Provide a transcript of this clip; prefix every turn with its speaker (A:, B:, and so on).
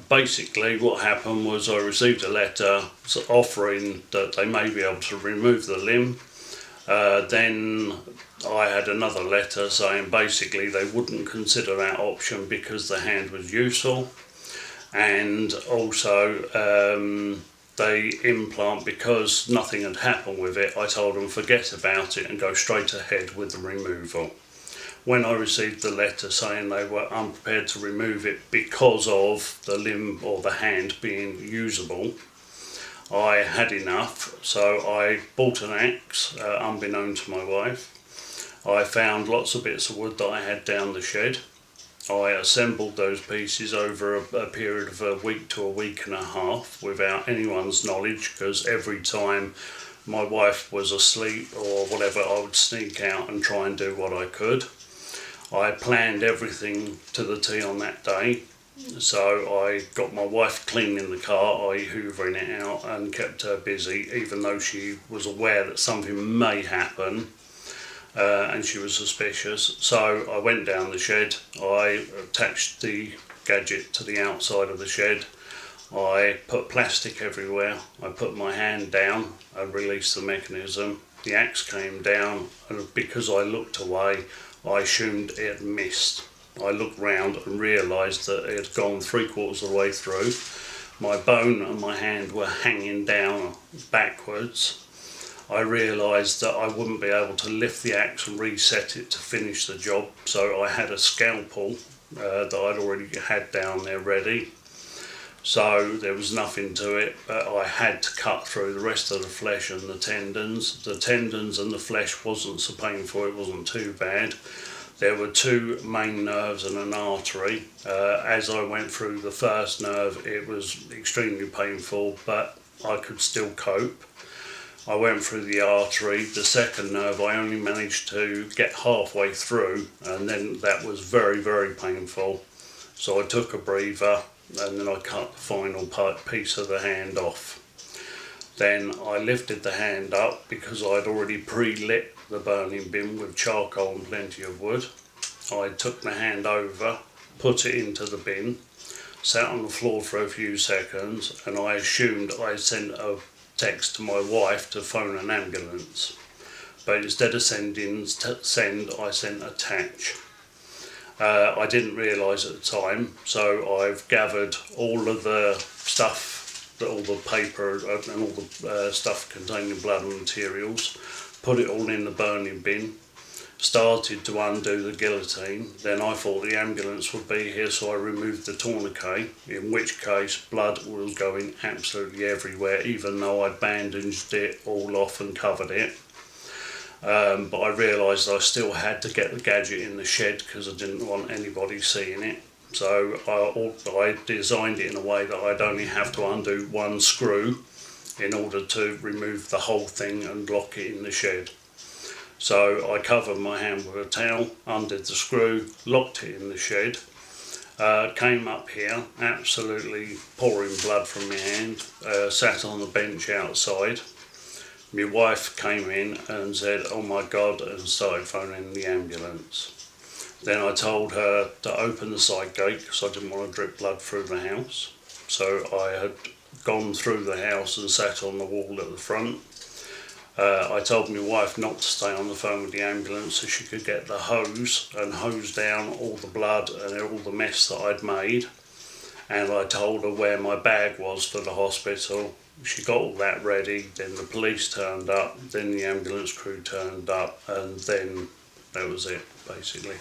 A: Basically what happened was I received a letter offering that they may be able to remove the limb. Then I had another letter saying basically they wouldn't consider that option because the hand was useful, and also they implant, because nothing had happened with it, I told them forget about it and go straight ahead with the removal. When I received the letter saying they were unprepared to remove it because of the limb or the hand being usable, I had enough, so I bought an axe, unbeknown to my wife. I found lots of bits of wood that I had down the shed. I assembled those pieces over a period of a week to a week and a half without anyone's knowledge, because every time my wife was asleep or whatever, I would sneak out and try and do what I could. I planned everything to the T on that day. So I got my wife cleaning the car, i.e. hoovering it out, and kept her busy, even though she was aware that something may happen, and she was suspicious. So I went down the shed, I attached the gadget to the outside of the shed, I put plastic everywhere, I put my hand down and released the mechanism. The axe came down, and because I looked away, I assumed it had missed. I looked round and realised that it had gone 3/4 of the way through. My bone and my hand were hanging down backwards. I realised that I wouldn't be able to lift the axe and reset it to finish the job, so I had a scalpel that I'd already had down there ready. So there was nothing to it, but I had to cut through the rest of the flesh and the tendons. The tendons and the flesh wasn't so painful, it wasn't too bad. There were two main nerves and an artery. As I went through the first nerve, it was extremely painful, but I could still cope. I went through the artery. The second nerve I only managed to get halfway through, and then that was very, very painful. So I took a breather, and then I cut the final piece of the hand off. Then I lifted the hand up because I'd already pre-lit the burning bin with charcoal and plenty of wood. I took the hand over, put it into the bin, sat on the floor for a few seconds, and I assumed I sent a text to my wife to phone an ambulance. But instead of sending send, I sent attach. I didn't realise at the time, so I've gathered all of the stuff, all the paper and all the stuff containing blood and materials, put it all in the burning bin, started to undo the guillotine. Then I thought the ambulance would be here, so I removed the tourniquet, in which case blood was going absolutely everywhere, even though I bandaged it all off and covered it. But I realised I still had to get the gadget in the shed because I didn't want anybody seeing it. So I designed it in a way that I'd only have to undo one screw in order to remove the whole thing and lock it in the shed. So I covered my hand with a towel, undid the screw, locked it in the shed, came up here, absolutely pouring blood from my hand, sat on the bench outside. My wife came in and said, "Oh my God," and started phoning the ambulance. Then I told her to open the side gate because I didn't want to drip blood through the house. So I had gone through the house and sat on the wall at the front. I told my wife not to stay on the phone with the ambulance so she could get the hose and hose down all the blood and all the mess that I'd made. And I told her where my bag was for the hospital. She got all that ready, then the police turned up, then the ambulance crew turned up, and then that was it, basically.